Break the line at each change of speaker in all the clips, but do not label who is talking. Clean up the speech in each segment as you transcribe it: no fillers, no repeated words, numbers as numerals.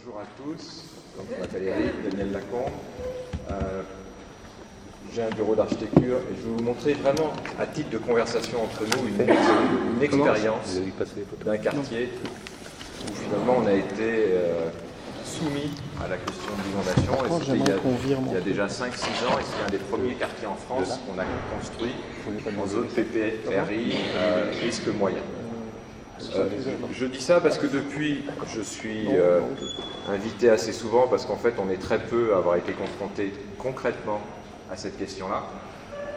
Bonjour à tous, donc, je m'appelle Eric, Daniel Lacombe. J'ai un bureau d'architecture et je vais vous montrer vraiment, à titre de conversation entre nous, une expérience d'un quartier où finalement on a été soumis à la question de l'inondation. Et c'était il y a déjà 5-6 ans, et c'est un des premiers quartiers en France qu'on a construit en zone PPRI, risque moyen. Je dis ça parce que depuis, je suis invité assez souvent, parce qu'en fait, on est très peu à avoir été confronté concrètement à cette question-là.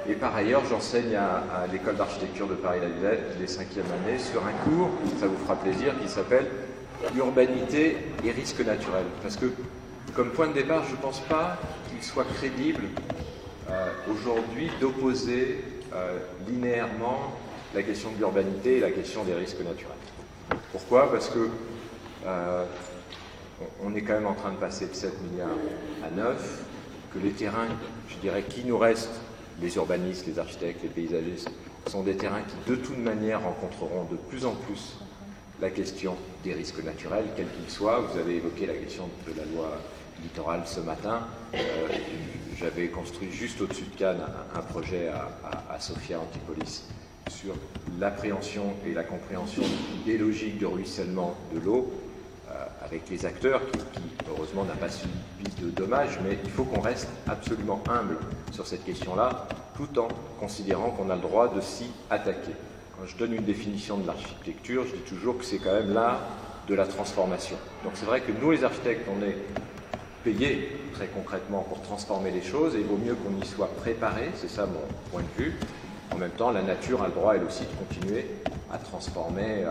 Et par ailleurs, j'enseigne à l'école d'architecture de Paris-la-Villette, les 5e années, sur un cours, ça vous fera plaisir, qui s'appelle Urbanité et risques naturels. Parce que, comme point de départ, je ne pense pas qu'il soit crédible aujourd'hui d'opposer linéairement la question de l'urbanité et la question des risques naturels. Pourquoi ? Parce que on est quand même en train de passer de 7 milliards à 9, que les terrains, je dirais, qui nous restent, les urbanistes, les architectes, les paysagistes, sont des terrains qui, de toute manière, rencontreront de plus en plus la question des risques naturels, quels qu'ils soient. Vous avez évoqué la question de la loi littorale ce matin. J'avais construit juste au-dessus de Cannes un projet à Sophia Antipolis sur l'appréhension et la compréhension des logiques de ruissellement de l'eau, avec les acteurs qui heureusement n'a pas subi de dommages, mais il faut qu'on reste absolument humble sur cette question-là, tout en considérant qu'on a le droit de s'y attaquer. Quand je donne une définition de l'architecture, je dis toujours que c'est quand même l'art de la transformation. Donc c'est vrai que nous, les architectes, on est payés très concrètement pour transformer les choses, et il vaut mieux qu'on y soit préparé, c'est ça mon point de vue. En même temps, la nature a le droit, elle aussi, de continuer à transformer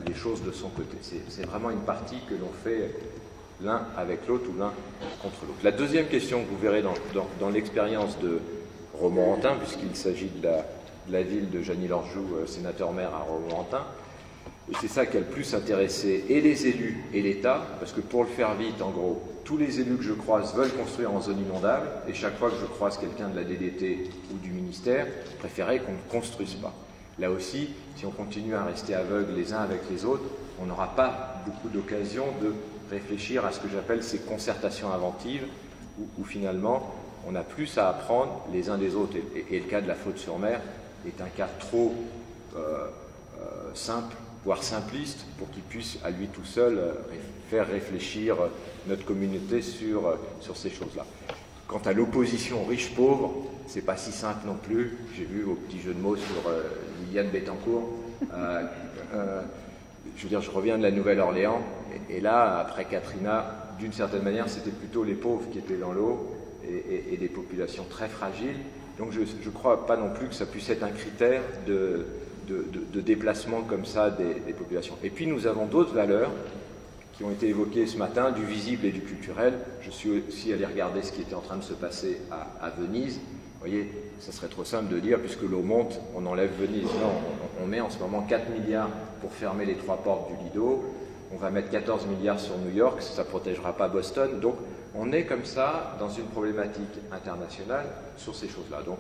les choses de son côté. C'est vraiment une partie que l'on fait l'un avec l'autre ou l'un contre l'autre. La deuxième question que vous verrez dans l'expérience de Romorantin, puisqu'il s'agit de la ville de Jeanny-Lorjou, sénateur-maire à Romorantin, et c'est ça qui a le plus intéressé et les élus et l'État, parce que pour le faire vite, en gros, tous les élus que je croise veulent construire en zone inondable, et chaque fois que je croise quelqu'un de la DDT ou du ministère, je préférais qu'on ne construise pas. Là aussi, si on continue à rester aveugles les uns avec les autres, on n'aura pas beaucoup d'occasions de réfléchir à ce que j'appelle ces concertations inventives, où finalement, on a plus à apprendre les uns des autres. Et le cas de la Faute-sur-Mer est un cas trop simple, voire simpliste, pour qu'il puisse à lui tout seul faire réfléchir notre communauté sur ces choses-là. Quant à l'opposition riche-pauvre, c'est pas si simple non plus. J'ai vu vos petits jeux de mots sur Liliane Bettencourt. Je veux dire, je reviens de la Nouvelle-Orléans, et là, après Katrina, d'une certaine manière, c'était plutôt les pauvres qui étaient dans l'eau et des populations très fragiles. Donc je ne crois pas non plus que ça puisse être un critère de déplacement comme ça des populations. Et puis nous avons d'autres valeurs qui ont été évoquées ce matin, du visible et du culturel. Je suis aussi allé regarder ce qui était en train de se passer à Venise. Vous voyez, ça serait trop simple de dire, puisque l'eau monte, on enlève Venise. Non, on met en ce moment 4 milliards pour fermer les 3 portes du Lido. On va mettre 14 milliards sur New York, ça ne protégera pas Boston. Donc on est comme ça dans une problématique internationale sur ces choses-là. Donc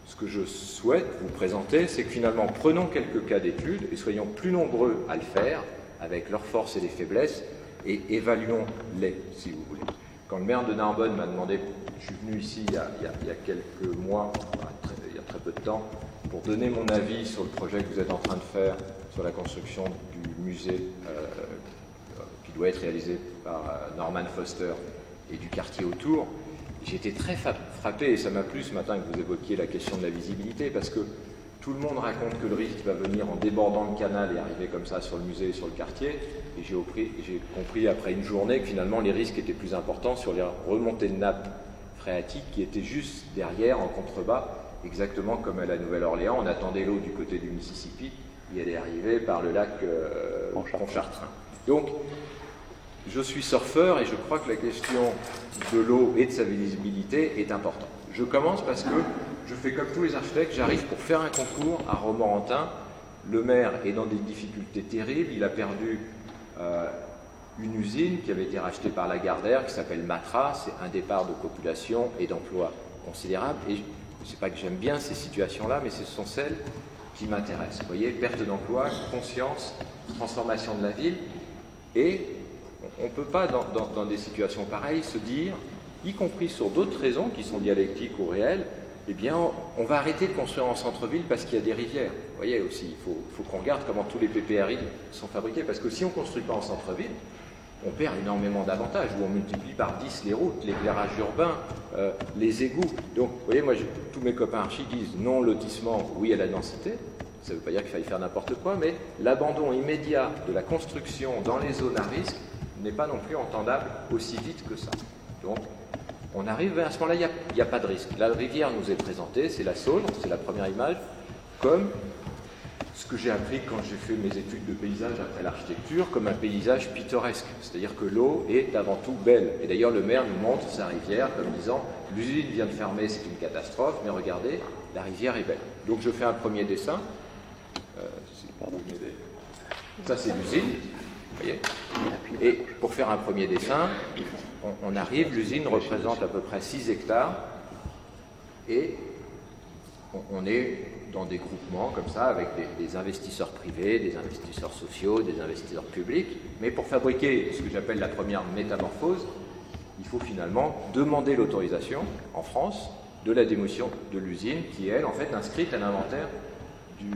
ce que je souhaite vous présenter, c'est que finalement, prenons quelques cas d'études et soyons plus nombreux à le faire, avec leurs forces et les faiblesses, et évaluons-les, si vous voulez. Quand le maire de Narbonne m'a demandé, je suis venu ici il y a quelques mois, il y a très peu de temps, pour donner mon avis sur le projet que vous êtes en train de faire sur la construction du musée qui doit être réalisé par Norman Foster et du quartier autour. J'ai été très frappé, et ça m'a plu ce matin que vous évoquiez la question de la visibilité, parce que tout le monde raconte que le risque va venir en débordant le canal et arriver comme ça sur le musée et sur le quartier, et j'ai compris après une journée que finalement les risques étaient plus importants sur les remontées de nappes phréatiques qui étaient juste derrière, en contrebas, exactement comme à la Nouvelle-Orléans. On attendait l'eau du côté du Mississippi, et elle est arrivée par le lac Pontchartrain. Donc, je suis surfeur et je crois que la question de l'eau et de sa visibilité est importante. Je commence parce que je fais comme tous les architectes, j'arrive pour faire un concours à Romorantin. Le maire est dans des difficultés terribles, il a perdu une usine qui avait été rachetée par Lagardère, qui s'appelle Matra. C'est un départ de population et d'emplois considérable. Et je sais pas que j'aime bien ces situations-là, mais ce sont celles qui m'intéressent. Vous voyez, perte d'emploi, conscience, transformation de la ville, et on ne peut pas, dans des situations pareilles, se dire, y compris sur d'autres raisons qui sont dialectiques ou réelles, eh bien, on va arrêter de construire en centre-ville parce qu'il y a des rivières. Vous voyez aussi, il faut qu'on regarde comment tous les PPRI sont fabriqués, parce que si on ne construit pas en centre-ville, on perd énormément d'avantages, où on multiplie par 10 les routes, l'éclairage urbain, les égouts. Donc, vous voyez, moi, tous mes copains archi disent non lotissement, oui à la densité. Ça ne veut pas dire qu'il faille faire n'importe quoi, mais l'abandon immédiat de la construction dans les zones à risque n'est pas non plus entendable aussi vite que ça. Donc, on arrive à ce moment-là, il n'y a pas de risque. La rivière nous est présentée, c'est la Saône, c'est la première image, comme ce que j'ai appris quand j'ai fait mes études de paysage après l'architecture, comme un paysage pittoresque. C'est-à-dire que l'eau est avant tout belle. Et d'ailleurs, le maire nous montre sa rivière comme disant « l'usine vient de fermer, c'est une catastrophe, mais regardez, la rivière est belle ». Donc je fais un premier dessin. Ça, c'est l'usine. Vous voyez ? Et pour faire un premier dessin, on arrive, l'usine représente à peu près 6 hectares et on est dans des groupements comme ça avec des investisseurs privés, des investisseurs sociaux, des investisseurs publics. Mais pour fabriquer ce que j'appelle la première métamorphose, il faut finalement demander l'autorisation en France de la démolition de l'usine qui est, elle, en fait, inscrite à l'inventaire du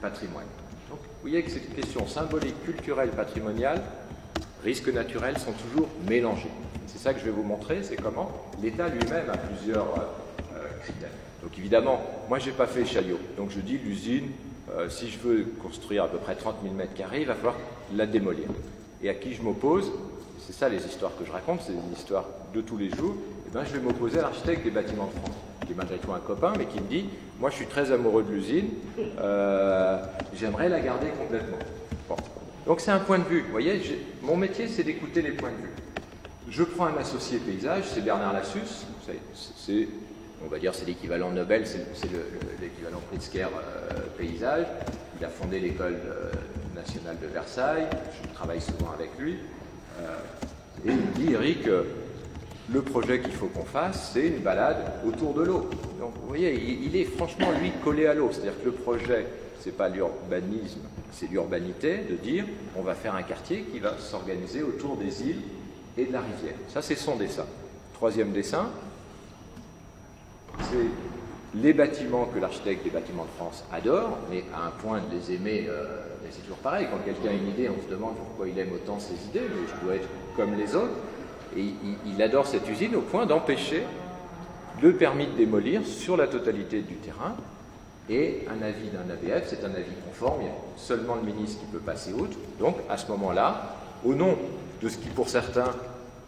patrimoine. Donc, vous voyez que ces questions symboliques, culturelles, patrimoniales, risques naturels sont toujours mélangés. C'est ça que je vais vous montrer, c'est comment l'État lui-même a plusieurs critères. Donc évidemment, moi je n'ai pas fait Chaillot, donc je dis l'usine, si je veux construire à peu près 30 000 m², il va falloir la démolir. Et à qui je m'oppose, c'est ça les histoires que je raconte, c'est des histoires de tous les jours, et bien je vais m'opposer à l'architecte des bâtiments de France, qui est malgré tout un copain, mais qui me dit, moi je suis très amoureux de l'usine, j'aimerais la garder complètement. Bon. Donc c'est un point de vue, vous voyez, mon métier c'est d'écouter les points de vue. Je prends un associé paysage, c'est Bernard Lassus, c'est on va dire c'est l'équivalent Nobel, c'est l'équivalent Pritzker paysage. Il a fondé l'école nationale de Versailles, je travaille souvent avec lui. Et il me dit, Eric, le projet qu'il faut qu'on fasse, c'est une balade autour de l'eau. Donc vous voyez, il est franchement, lui, collé à l'eau. C'est-à-dire que le projet, c'est pas l'urbanisme, c'est l'urbanité, de dire, on va faire un quartier qui va s'organiser autour des îles et de la rivière. Ça, c'est son dessin. Troisième dessin, c'est les bâtiments que l'architecte des bâtiments de France adore, mais à un point de les aimer, c'est toujours pareil. Quand quelqu'un a une idée, on se demande pourquoi il aime autant ses idées, mais je dois être comme les autres. Et il adore cette usine au point d'empêcher le permis de démolir sur la totalité du terrain. Et un avis d'un ABF, c'est un avis conforme, il y a seulement le ministre qui peut passer outre. Donc, à ce moment-là, au nom de ce qui, pour certains,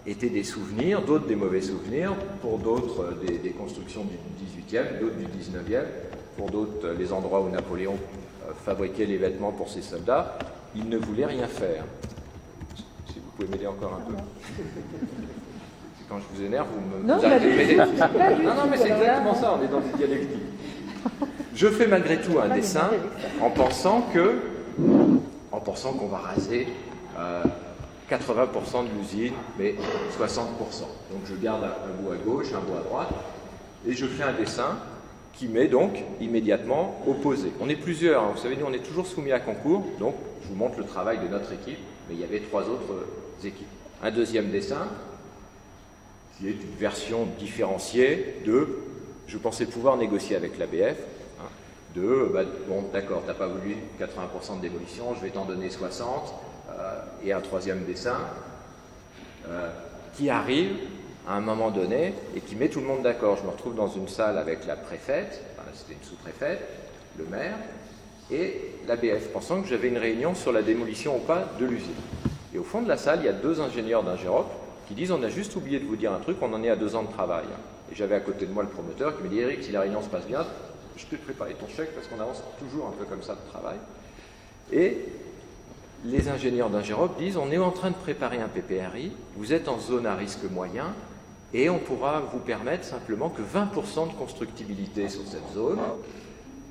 étaient des souvenirs, d'autres des mauvais souvenirs, pour d'autres des constructions du 18e, d'autres du 19e, pour d'autres les endroits où Napoléon fabriquait les vêtements pour ses soldats, il ne voulait rien faire. Si vous pouvez m'aider encore un peu. Quand je vous énerve, vous arrêtez de m'aider. Non, mais c'est exactement ça, on est dans une dialectique. Je fais malgré tout un dessin en pensant qu'on va raser 80% de l'usine, mais 60%. Donc je garde un bout à gauche, un bout à droite, et je fais un dessin qui m'est donc immédiatement opposé. On est plusieurs, hein. Vous savez, nous on est toujours soumis à concours, donc je vous montre le travail de notre équipe, mais il y avait 3 autres équipes. Un deuxième dessin, qui est une version différenciée de, je pensais pouvoir négocier avec l'ABF, bon d'accord, tu n'as pas voulu 80% de démolition, je vais t'en donner 60%, et un troisième dessin qui arrive à un moment donné et qui met tout le monde d'accord. Je me retrouve dans une salle avec la préfète, c'était une sous-préfète, le maire, et l'ABF, pensant que j'avais une réunion sur la démolition ou pas de l'usine. Et au fond de la salle, il y a 2 ingénieurs d'Ingérop qui disent « on a juste oublié de vous dire un truc, on en est à 2 ans de travail ». Et j'avais à côté de moi le promoteur qui me dit « Eric, si la réunion se passe bien, je peux te préparer ton chèque parce qu'on avance toujours un peu comme ça de travail ». Et les ingénieurs d'Ingérop disent « on est en train de préparer un PPRI, vous êtes en zone à risque moyen et on pourra vous permettre simplement que 20% de constructibilité sur cette zone. »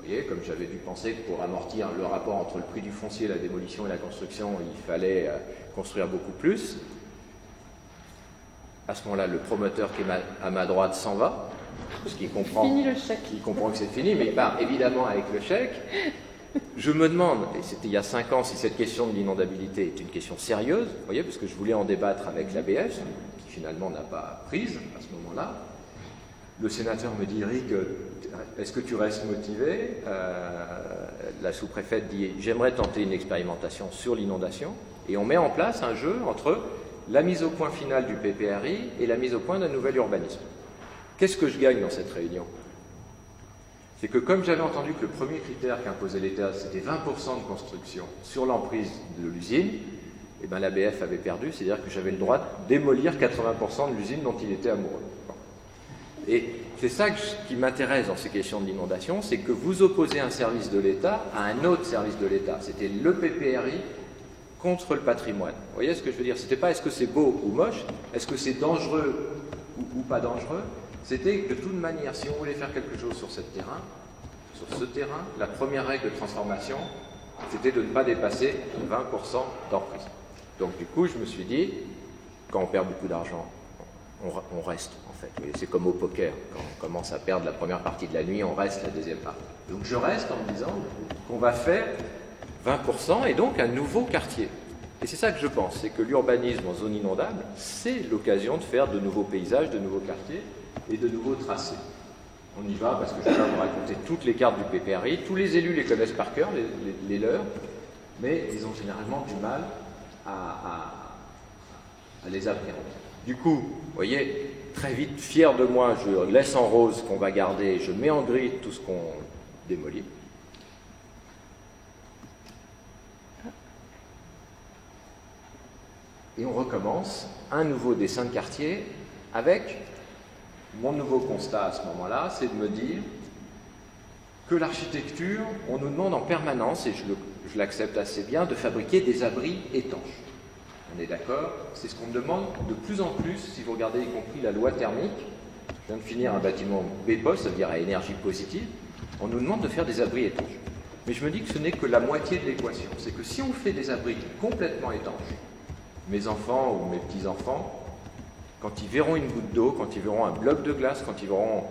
Vous voyez, comme j'avais dû penser que pour amortir le rapport entre le prix du foncier, la démolition et la construction, il fallait construire beaucoup plus. À ce moment-là, le promoteur qui est à ma droite s'en va, parce qu'il comprend, il comprend que c'est fini, mais il part évidemment avec le chèque. je me demande, et c'était il y a 5 ans, si cette question de l'inondabilité est une question sérieuse, vous voyez, parce que je voulais en débattre avec l'ABF, qui finalement n'a pas prise à ce moment-là. Le sénateur me dit, Eric, est-ce que tu restes motivé? La sous-préfète dit, j'aimerais tenter une expérimentation sur l'inondation, et on met en place un jeu entre la mise au point finale du PPRI et la mise au point d'un nouvel urbanisme. Qu'est-ce que je gagne dans cette réunion? C'est que comme j'avais entendu que le premier critère qu'imposait l'État, c'était 20% de construction sur l'emprise de l'usine, eh bien l'ABF avait perdu, c'est-à-dire que j'avais le droit de démolir 80% de l'usine dont il était amoureux. Et c'est ça qui m'intéresse dans ces questions de l'inondation, c'est que vous opposez un service de l'État à un autre service de l'État. C'était le PPRI contre le patrimoine. Vous voyez ce que je veux dire? C'était pas est-ce que c'est beau ou moche, est-ce que c'est dangereux ou pas dangereux. C'était de toute manière, si on voulait faire quelque chose sur ce terrain, la première règle de transformation, c'était de ne pas dépasser 20% d'emprise. Donc du coup, je me suis dit, quand on perd beaucoup d'argent, on reste en fait. C'est comme au poker, quand on commence à perdre la première partie de la nuit, on reste la deuxième partie. Donc je reste en me disant qu'on va faire 20% et donc un nouveau quartier. Et c'est ça que je pense, c'est que l'urbanisme en zone inondable, c'est l'occasion de faire de nouveaux paysages, de nouveaux quartiers et de nouveaux tracés. On y va parce que je vais vous raconter toutes les cartes du PPRI, tous les élus les connaissent par cœur, les leurs, mais ils ont généralement du mal à les appréhender. Du coup, vous voyez, très vite, fier de moi, je laisse en rose ce qu'on va garder, je mets en gris tout ce qu'on démolit. Et on recommence un nouveau dessin de quartier avec mon nouveau constat à ce moment-là, c'est de me dire que l'architecture, on nous demande en permanence, et je l'accepte assez bien, de fabriquer des abris étanches. On est d'accord? C'est ce qu'on me demande de plus en plus, si vous regardez y compris la loi thermique. Je viens de finir un bâtiment BPOS, ça veut dire à énergie positive. On nous demande de faire des abris étanches. Mais je me dis que ce n'est que la moitié de l'équation. C'est que si on fait des abris complètement étanches, mes enfants ou mes petits-enfants, quand ils verront une goutte d'eau, quand ils verront un bloc de glace, quand ils verront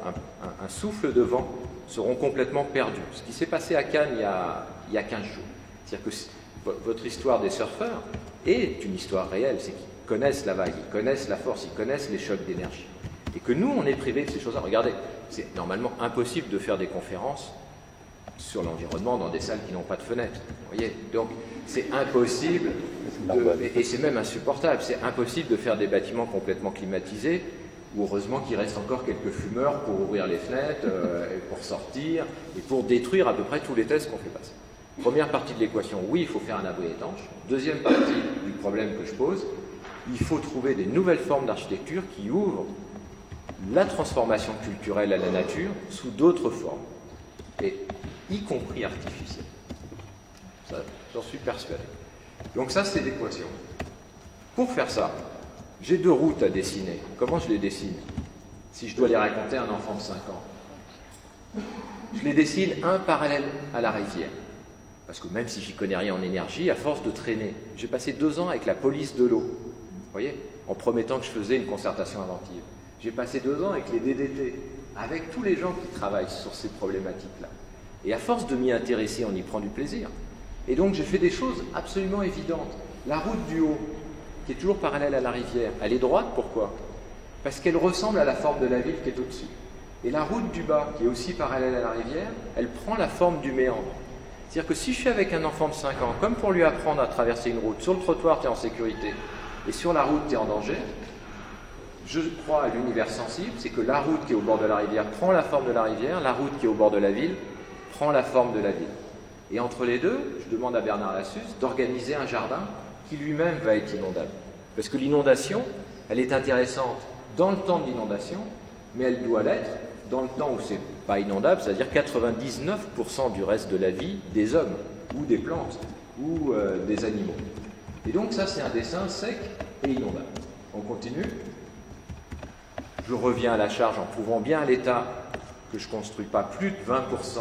un souffle de vent, seront complètement perdus. Ce qui s'est passé à Cannes il y a 15 jours. C'est-à-dire que votre histoire des surfeurs est une histoire réelle. C'est qu'ils connaissent la vague, ils connaissent la force, ils connaissent les chocs d'énergie. Et que nous, on est privés de ces choses-là. Regardez, c'est normalement impossible de faire des conférences sur l'environnement dans des salles qui n'ont pas de fenêtres. Vous voyez? Donc, c'est impossible, et c'est même insupportable, c'est impossible de faire des bâtiments complètement climatisés, où heureusement qu'il reste encore quelques fumeurs pour ouvrir les fenêtres, pour sortir, et pour détruire à peu près tous les tests qu'on fait passer. Première partie de l'équation, oui, il faut faire un abri étanche. Deuxième partie du problème que je pose, il faut trouver des nouvelles formes d'architecture qui ouvrent la transformation culturelle à la nature sous d'autres formes, et y compris artificielles. Ça, j'en suis persuadé. Donc ça, c'est l'équation. Pour faire ça, j'ai 2 routes à dessiner. Comment je les dessine? Si je dois les raconter à un enfant de 5 ans. Je les dessine un parallèle à la rivière. Parce que même si j'y connais rien en énergie, à force de traîner, j'ai passé 2 ans avec la police de l'eau. Vous voyez? En promettant que je faisais une concertation inventive. J'ai passé 2 ans avec les DDT, avec tous les gens qui travaillent sur ces problématiques-là. Et à force de m'y intéresser, on y prend du plaisir. Et donc j'ai fait des choses absolument évidentes. La route du haut, qui est toujours parallèle à la rivière, elle est droite, pourquoi? Parce qu'elle ressemble à la forme de la ville qui est au-dessus. Et la route du bas, qui est aussi parallèle à la rivière, elle prend la forme du méandre. C'est-à-dire que si je suis avec un enfant de 5 ans, comme pour lui apprendre à traverser une route, sur le trottoir tu es en sécurité, et sur la route tu es en danger, je crois à l'univers sensible, c'est que la route qui est au bord de la rivière prend la forme de la rivière, la route qui est au bord de la ville prend la forme de la ville. Et entre les deux, je demande à Bernard Lassus d'organiser un jardin qui lui-même va être inondable. Parce que l'inondation, elle est intéressante dans le temps de l'inondation, mais elle doit l'être dans le temps où c'est pas inondable, c'est-à-dire 99% du reste de la vie des hommes, ou des plantes, ou des animaux. Et donc ça, c'est un dessin sec et inondable. On continue. Je reviens à la charge en prouvant bien à l'État que je ne construis pas plus de 20%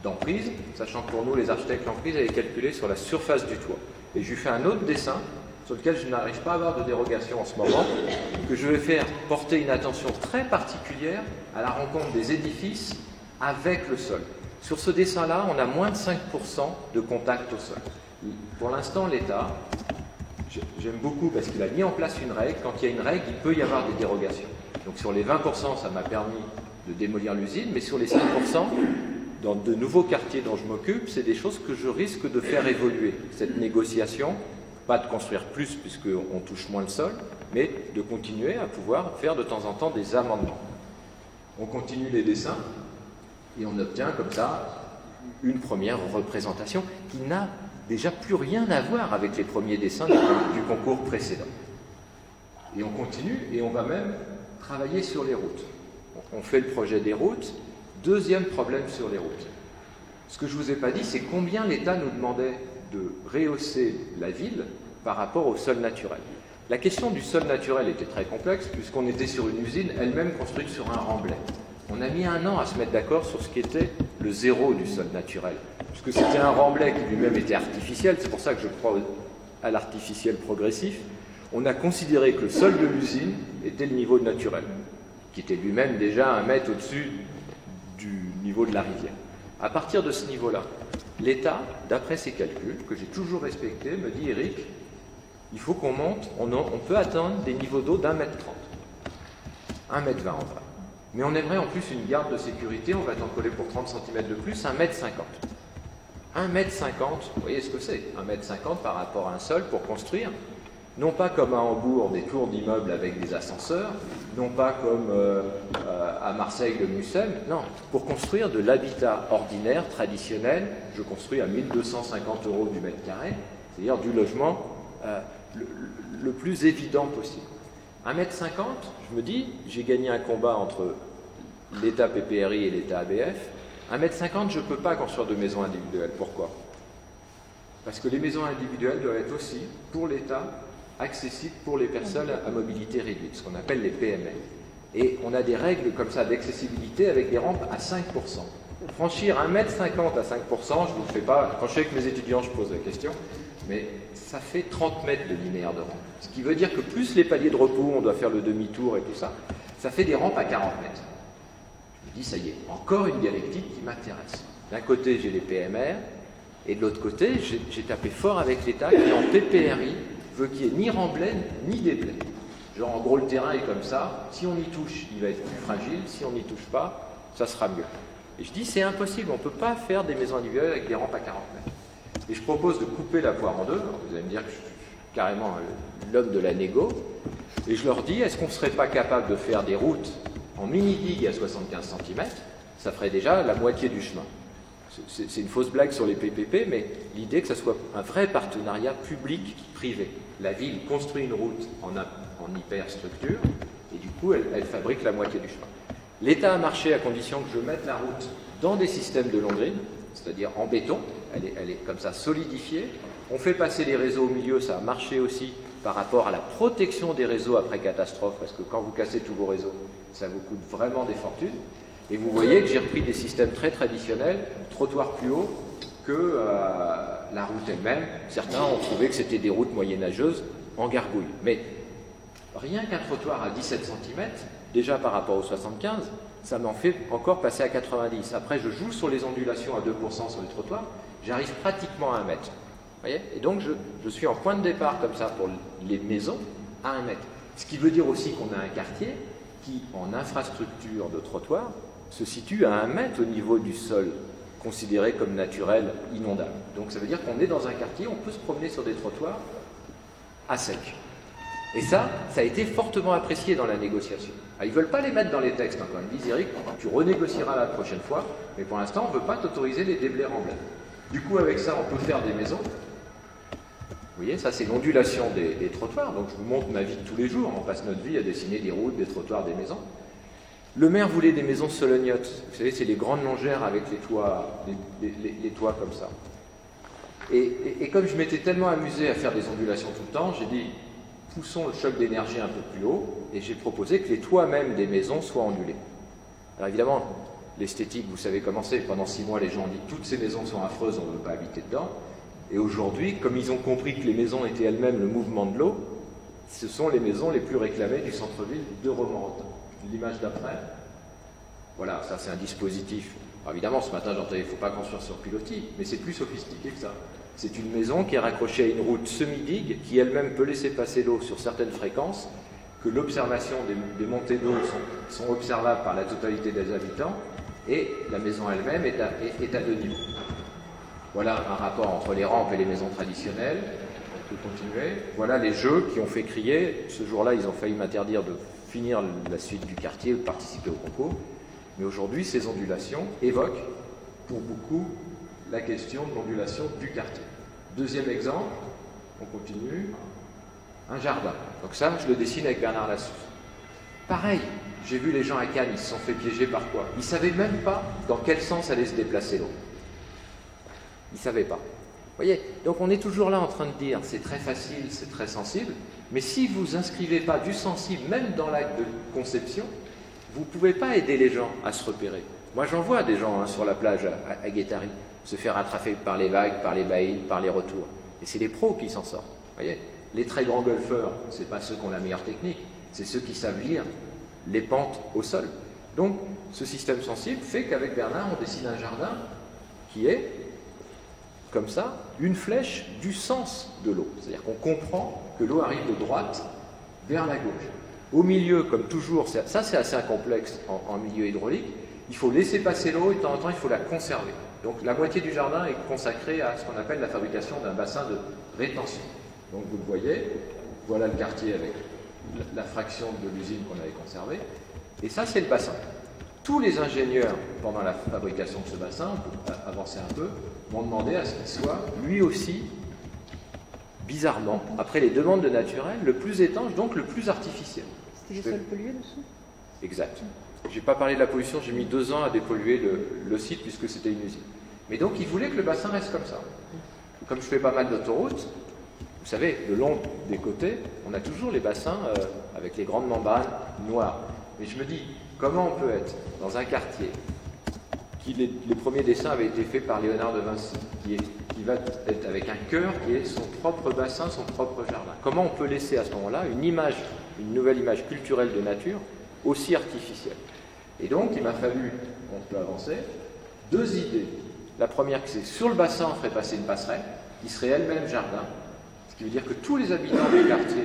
d'emprise, sachant que pour nous, les architectes, l'emprise, elle est calculée sur la surface du toit. Et je lui fais un autre dessin sur lequel je n'arrive pas à avoir de dérogation en ce moment, que je vais faire porter une attention très particulière à la rencontre des édifices avec le sol. Sur ce dessin-là, on a moins de 5% de contact au sol. Pour l'instant, l'État, j'aime beaucoup parce qu'il a mis en place une règle. Quand il y a une règle, il peut y avoir des dérogations. Donc sur les 20%, ça m'a permis de démolir l'usine, mais sur les 5%, dans de nouveaux quartiers dont je m'occupe, c'est des choses que je risque de faire évoluer. Cette négociation, pas de construire plus puisqu'on touche moins le sol, mais de continuer à pouvoir faire de temps en temps des amendements. On continue les dessins et on obtient comme ça une première représentation qui n'a déjà plus rien à voir avec les premiers dessins du concours précédent. Et on continue et on va même travailler sur les routes. On fait le projet des routes. Deuxième problème sur les routes. Ce que je ne vous ai pas dit, c'est combien l'État nous demandait de rehausser la ville par rapport au sol naturel. La question du sol naturel était très complexe puisqu'on était sur une usine elle-même construite sur un remblai. On a mis 1 an à se mettre d'accord sur ce qui était le zéro du sol naturel. Puisque c'était un remblai qui lui-même était artificiel, c'est pour ça que je crois à l'artificiel progressif. On a considéré que le sol de l'usine était le niveau naturel, qui était lui-même déjà 1 mètre au-dessus du niveau de la rivière. À partir de ce niveau-là, l'État, d'après ses calculs, que j'ai toujours respectés, me dit « Eric, il faut qu'on monte, on peut atteindre des niveaux d'eau d'1,30 m. 1,20 m en vrai. Mais on aimerait en plus une garde de sécurité, on va t'en coller pour 30 cm de plus, 1,50 m. 1,50 m, vous voyez ce que c'est, 1,50 m par rapport à un sol pour construire, non pas comme à Hambourg, des tours d'immeubles avec des ascenseurs, non pas comme à Marseille, le Mucem, non, pour construire de l'habitat ordinaire, traditionnel, je construis à 1 250 € du mètre carré, c'est-à-dire du logement le plus évident possible. 1,50 m, je me dis, j'ai gagné un combat entre l'État PPRI et l'État ABF. 1,50 m, je ne peux pas construire de maisons individuelles. Pourquoi? Parce que les maisons individuelles doivent être aussi, pour l'État, accessibles pour les personnes à mobilité réduite, ce qu'on appelle les PMR. Et on a des règles comme ça d'accessibilité avec des rampes à 5%. Franchir 1,50 m à 5%, je ne vous le fais pas. Quand je suis avec mes étudiants, je pose la question. Mais ça fait 30 mètres de linéaire de rampe. Ce qui veut dire que plus les paliers de repos, on doit faire le demi-tour et tout ça, ça fait des rampes à 40 mètres. Je me dis, ça y est, encore une dialectique qui m'intéresse. D'un côté, j'ai les PMR, et de l'autre côté, j'ai tapé fort avec l'État qui, en PPRI, veut qu'il n'y ait ni remblai, ni déblai. Genre, en gros, le terrain est comme ça, si on y touche, il va être plus fragile, si on n'y touche pas, ça sera mieux. Et je dis, c'est impossible, on ne peut pas faire des maisons individuelles avec des rampes à 40 mètres. Et je propose de couper la poire en deux. Alors vous allez me dire que je suis carrément l'homme de la négo. Et je leur dis, est-ce qu'on ne serait pas capable de faire des routes en mini-digue à 75 cm? Ça ferait déjà la moitié du chemin. C'est une fausse blague sur les PPP, mais l'idée que ça soit un vrai partenariat public-privé. La ville construit une route en hyperstructure, et du coup, elle fabrique la moitié du chemin. L'État a marché à condition que je mette la route dans des systèmes de longrine, c'est-à-dire en béton, elle est comme ça solidifiée. On fait passer les réseaux au milieu, ça a marché aussi par rapport à la protection des réseaux après catastrophe, parce que quand vous cassez tous vos réseaux, ça vous coûte vraiment des fortunes. Et vous voyez que j'ai repris des systèmes très traditionnels, trottoirs plus hauts que la route elle-même. Certains ont trouvé que c'était des routes moyenâgeuses en gargouille. Mais rien qu'un trottoir à 17 cm, déjà par rapport aux 75, ça m'en fait encore passer à 90. Après, je joue sur les ondulations à 2% sur les trottoirs, j'arrive pratiquement à 1 mètre. Vous voyez? Et donc, je suis en point de départ comme ça pour les maisons à 1 mètre. Ce qui veut dire aussi qu'on a un quartier qui, en infrastructure de trottoir, se situe à 1 mètre au niveau du sol, considéré comme naturel, inondable. Donc ça veut dire qu'on est dans un quartier, on peut se promener sur des trottoirs à sec. Et ça a été fortement apprécié dans la négociation. Alors, ils ne veulent pas les mettre dans les textes encore. Ils disent, Eric, tu renégocieras la prochaine fois, mais pour l'instant, on ne veut pas t'autoriser les déblais remblais. Du coup, avec ça, on peut faire des maisons. Vous voyez, ça c'est l'ondulation des trottoirs. Donc je vous montre ma vie de tous les jours. On passe notre vie à dessiner des routes, des trottoirs, des maisons. Le maire voulait des maisons solognottes. Vous savez, c'est les grandes longères avec les toits comme ça. Et comme je m'étais tellement amusé à faire des ondulations tout le temps, j'ai dit, poussons le choc d'énergie un peu plus haut, et j'ai proposé que les toits même des maisons soient ondulés. Alors évidemment, l'esthétique, vous savez comment c'est. Pendant 6 mois, les gens ont dit, toutes ces maisons sont affreuses, on ne veut pas habiter dedans. Et aujourd'hui, comme ils ont compris que les maisons étaient elles-mêmes le mouvement de l'eau, ce sont les maisons les plus réclamées du centre-ville de Romorantin. L'image d'après, voilà, ça c'est un dispositif Alors évidemment, ce matin, j'entendais, il ne faut pas construire sur pilotis, mais c'est plus sophistiqué que ça. C'est une maison qui est raccrochée à une route semi-digue, qui elle-même peut laisser passer l'eau sur certaines fréquences, que l'observation des montées d'eau sont observables par la totalité des habitants, et la maison elle-même est à 2 niveaux. Voilà un rapport entre les rampes et les maisons traditionnelles. On peut continuer. Voilà les jeux qui ont fait crier. Ce jour-là, ils ont failli m'interdire de finir la suite du quartier ou de participer au concours. Mais aujourd'hui, ces ondulations évoquent pour beaucoup la question de l'ondulation du quartier. Deuxième exemple, on continue, un jardin. Donc ça, je le dessine avec Bernard Lassus. Pareil, j'ai vu les gens à Cannes, ils se sont fait piéger par quoi? Ils ne savaient même pas dans quel sens allait se déplacer l'eau. Ils ne savaient pas. Vous voyez? Donc on est toujours là en train de dire, c'est très facile, c'est très sensible, mais si vous inscrivez pas du sensible, même dans l'acte de conception, vous ne pouvez pas aider les gens à se repérer. Moi, j'en vois des gens sur la plage à Guétari se faire attraper par les vagues, par les baïles, par les retours. Et c'est les pros qui s'en sortent. Vous voyez, les très grands golfeurs, ce n'est pas ceux qui ont la meilleure technique, c'est ceux qui savent lire les pentes au sol. Donc, ce système sensible fait qu'avec Bernard, on dessine un jardin qui est, comme ça, une flèche du sens de l'eau. C'est-à-dire qu'on comprend que l'eau arrive de droite vers la gauche. Au milieu, comme toujours, ça c'est assez complexe en milieu hydraulique, il faut laisser passer l'eau et de temps en temps il faut la conserver. Donc la moitié du jardin est consacrée à ce qu'on appelle la fabrication d'un bassin de rétention. Donc vous le voyez, voilà le quartier avec la fraction de l'usine qu'on avait conservée. Et ça c'est le bassin. Tous les ingénieurs, pendant la fabrication de ce bassin, on peut avancer un peu, m'ont demandé à ce qu'il soit lui aussi, bizarrement, après les demandes de naturel, le plus étanche, donc le plus artificiel.
C'était les sols pollués dessous ?
Exact. Je n'ai pas parlé de la pollution, j'ai mis 2 ans à dépolluer le site puisque c'était une usine. Mais donc ils voulaient que le bassin reste comme ça. Comme je fais pas mal d'autoroutes, vous savez, le long des côtés, on a toujours les bassins avec les grandes membranes noires. Mais je me dis, comment on peut être dans un quartier les premiers dessins avaient été faits par Léonard de Vinci, qui va être avec un cœur qui est son propre bassin, son propre jardin. Comment on peut laisser à ce moment-là une nouvelle image culturelle de nature aussi artificielle? Et donc, il m'a fallu, on peut avancer, 2 idées. La première, c'est sur le bassin, on ferait passer une passerelle, qui serait elle-même jardin, ce qui veut dire que tous les habitants du quartier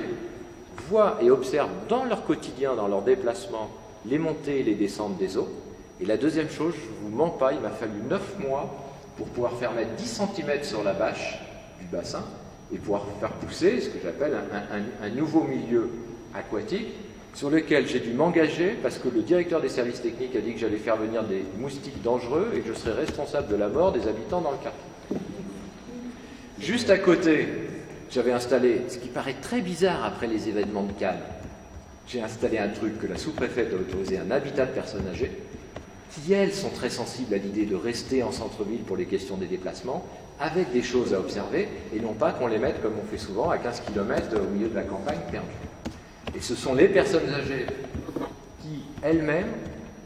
voient et observent dans leur quotidien, dans leur déplacement, les montées et les descentes des eaux. Et la deuxième chose, je ne vous mens pas, il m'a fallu 9 mois pour pouvoir faire mettre 10 cm sur la bâche du bassin et pouvoir faire pousser ce que j'appelle un nouveau milieu aquatique sur lequel j'ai dû m'engager parce que le directeur des services techniques a dit que j'allais faire venir des moustiques dangereux et que je serais responsable de la mort des habitants dans le quartier. Juste à côté, j'avais installé, ce qui paraît très bizarre après les événements de Cannes, j'ai installé un truc que la sous-préfète a autorisé, un habitat de personnes âgées, qui, elles, sont très sensibles à l'idée de rester en centre-ville pour les questions des déplacements, avec des choses à observer, et non pas qu'on les mette, comme on fait souvent, à 15 km au milieu de la campagne perdue. Et ce sont les personnes âgées qui, elles-mêmes,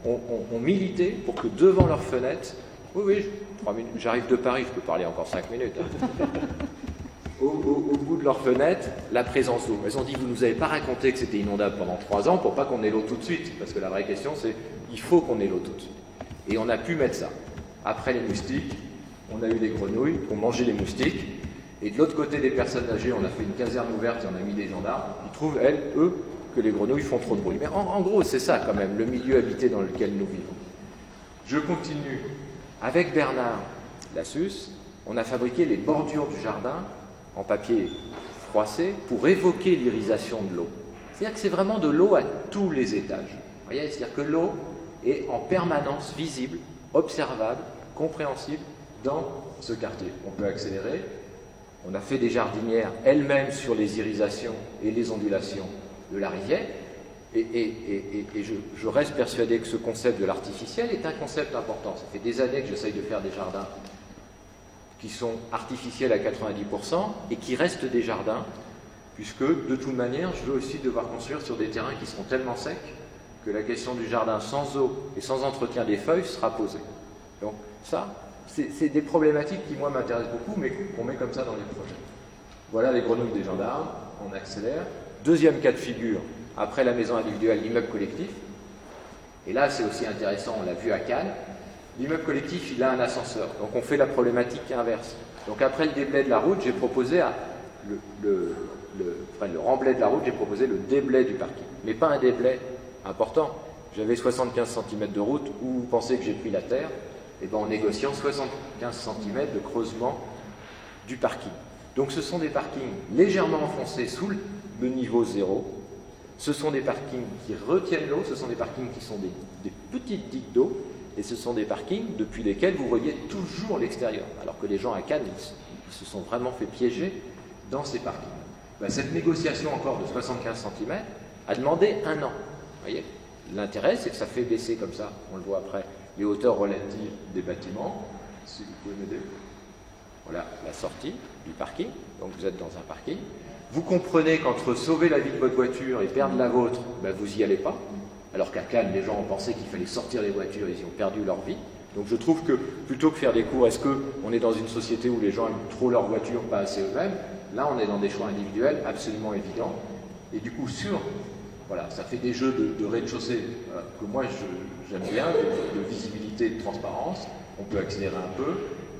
ont milité pour que devant leurs fenêtres, oui, 3 minutes, j'arrive de Paris, je peux parler encore 5 minutes, hein. Au bout de leur fenêtre, la présence d'eau. Elles ont dit, vous ne nous avez pas raconté que c'était inondable pendant 3 ans pour pas qu'on ait l'eau tout de suite, parce que la vraie question c'est, il faut qu'on ait l'eau tout de suite. Et on a pu mettre ça. Après les moustiques, on a eu les grenouilles, on mangeait les moustiques, et de l'autre côté des personnes âgées, on a fait une caserne ouverte et on a mis des gendarmes. Ils trouvent, eux, que les grenouilles font trop de bruit. Mais en gros, c'est ça quand même, le milieu habité dans lequel nous vivons. Je continue. Avec Bernard Lassus, on a fabriqué les bordures du jardin en papier froissé pour évoquer l'irisation de l'eau. C'est-à-dire que c'est vraiment de l'eau à tous les étages. Vous voyez, c'est-à-dire que l'eau est en permanence visible, observable, compréhensible dans ce quartier. On peut accélérer. On a fait des jardinières elles-mêmes sur les irisations et les ondulations de la rivière. Et je reste persuadé que ce concept de l'artificiel est un concept important. Ça fait des années que j'essaye de faire des jardins qui sont artificiels à 90% et qui restent des jardins, puisque de toute manière, je veux aussi devoir construire sur des terrains qui seront tellement secs que la question du jardin sans eau et sans entretien des feuilles sera posée. Donc ça, c'est des problématiques qui, moi, m'intéressent beaucoup, mais qu'on met comme ça dans les projets. Voilà les grenouilles des gendarmes, on accélère. Deuxième cas de figure, après la maison individuelle, l'immeuble collectif. Et là, c'est aussi intéressant, on l'a vu à Cannes, l'immeuble collectif, il a un ascenseur. Donc on fait la problématique inverse. Donc après le déblai de la route, j'ai proposé le remblai de la route, j'ai proposé le déblai du parking. Mais pas un déblai important. J'avais 75 cm de route, où vous pensez que j'ai pris la terre? Et bien en négociant 75 cm de creusement du parking. Donc ce sont des parkings légèrement enfoncés sous le niveau zéro. Ce sont des parkings qui retiennent l'eau, ce sont des parkings qui sont des petites digues d'eau, et ce sont des parkings depuis lesquels vous voyez toujours l'extérieur. Alors que les gens à Cannes, ils se sont vraiment fait piéger dans ces parkings. Ben, cette négociation encore de 75 cm a demandé 1 an. Vous voyez, l'intérêt, c'est que ça fait baisser comme ça, on le voit après, les hauteurs relatives des bâtiments. Si vous pouvez m'aider. Voilà la sortie du parking. Donc vous êtes dans un parking. Vous comprenez qu'entre sauver la vie de votre voiture et perdre la vôtre, ben vous n'y allez pas. Alors qu'à Cannes, les gens ont pensé qu'il fallait sortir les voitures, ils y ont perdu leur vie. Donc je trouve que plutôt que faire des cours, est-ce qu'on est dans une société où les gens aiment trop leur voiture, pas assez eux-mêmes? Là, on est dans des choix individuels absolument évidents. Et du coup, voilà, ça fait des jeux de rez-de-chaussée que moi j'aime bien, de visibilité et de transparence. On peut accélérer un peu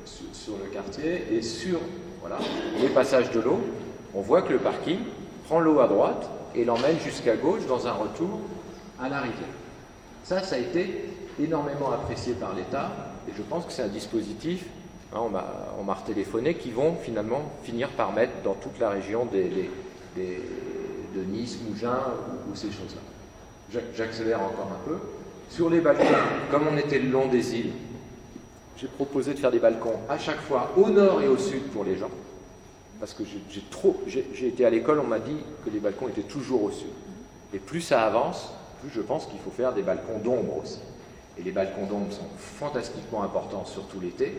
sur le quartier et sur voilà, les passages de l'eau. On voit que le parking prend l'eau à droite et l'emmène jusqu'à gauche dans un retour à la rivière. Ça a été énormément apprécié par l'État et je pense que c'est un dispositif, hein, on m'a retéléphoné, qui vont finalement finir par mettre dans toute la région de Nice, Mougins ou ces choses-là. J'accélère encore un peu. Sur les balcons, comme on était le long des îles, j'ai proposé de faire des balcons à chaque fois au nord et au sud pour les gens. Parce que j'ai été à l'école, on m'a dit que les balcons étaient toujours au sud. Et plus ça avance, plus je pense qu'il faut faire des balcons d'ombre aussi. Et les balcons d'ombre sont fantastiquement importants, surtout l'été.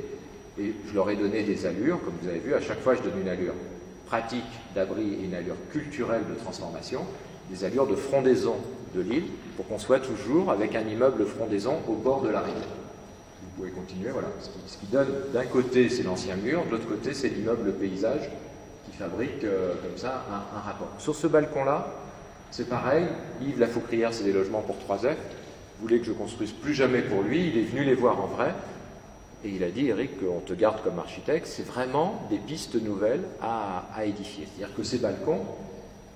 Et je leur ai donné des allures, comme vous avez vu, à chaque fois je donne une allure pratique d'abri et une allure culturelle de transformation, des allures de frondaison de l'île, pour qu'on soit toujours avec un immeuble frondaison au bord de la rivière. Vous pouvez continuer, voilà. Ce qui donne, d'un côté, c'est l'ancien mur, de l'autre côté, c'est l'immeuble paysage qui fabrique comme ça un rapport. Sur ce balcon-là, c'est pareil. Yves Lafoucrière, c'est des logements pour 3F. Voulait que je construise plus jamais pour lui. Il est venu les voir en vrai. Et il a dit, Eric, on te garde comme architecte. C'est vraiment des pistes nouvelles à édifier. C'est-à-dire que ces balcons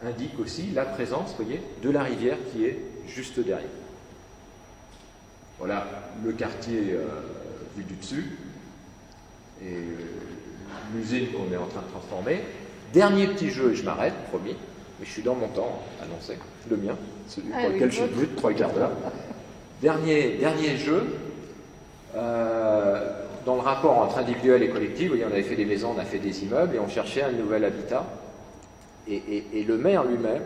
indiquent aussi la présence, vous voyez, de la rivière qui est juste derrière. Voilà le quartier vu du dessus. Et l'usine qu'on est en train de transformer. Dernier petit jeu, et je m'arrête, promis. Mais je suis dans mon temps annoncé, le mien, celui pour lequel je suis venu de 3 quarts d'heure. Dernier jeu, dans le rapport entre individuel et collectif, vous voyez, on avait fait des maisons, on a fait des immeubles, et on cherchait un nouvel habitat. Et le maire lui-même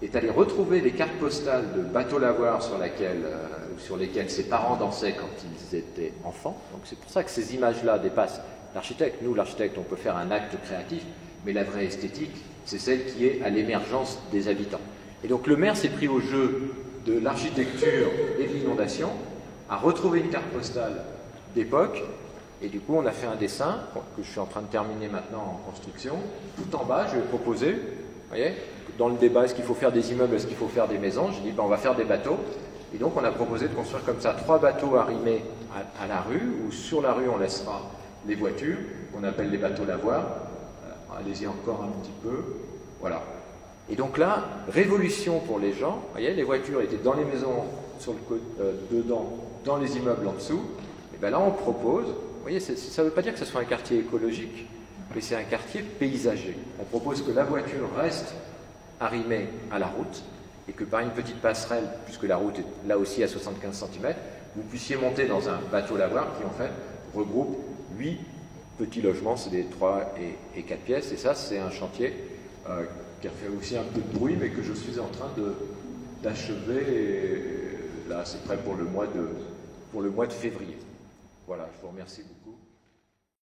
est allé retrouver les cartes postales de bateaux lavoirs sur lesquels ses parents dansaient quand ils étaient enfants. Donc c'est pour ça que ces images-là dépassent l'architecte. Nous, l'architecte, on peut faire un acte créatif, mais la vraie esthétique, c'est celle qui est à l'émergence des habitants. Et donc le maire s'est pris au jeu de l'architecture et de l'inondation, a retrouvé une carte postale d'époque, et du coup on a fait un dessin que je suis en train de terminer maintenant en construction. Tout en bas, je vais proposer, vous voyez, dans le débat, est-ce qu'il faut faire des immeubles, est-ce qu'il faut faire des maisons? J'ai dit, ben, on va faire des bateaux. Et donc on a proposé de construire comme ça 3 bateaux arrimés à la rue, où sur la rue on laissera les voitures, qu'on appelle les bateaux lavoirs. Allez-y encore un petit peu. Voilà. Et donc là, révolution pour les gens. Vous voyez, les voitures étaient dans les maisons, dedans, dans les immeubles en dessous. Et bien là, on propose. Vous voyez, ça ne veut pas dire que ce soit un quartier écologique, mais c'est un quartier paysager. On propose que la voiture reste arrimée à la route et que par une petite passerelle, puisque la route est là aussi à 75 cm, vous puissiez monter dans un bateau lavoir qui, en fait, regroupe 8 petits logements, c'est des 3 et 4 pièces, et ça c'est un chantier qui a fait aussi un peu de bruit, mais que je suis en train d'achever, et là c'est prêt pour le mois de février. Voilà, je vous remercie beaucoup.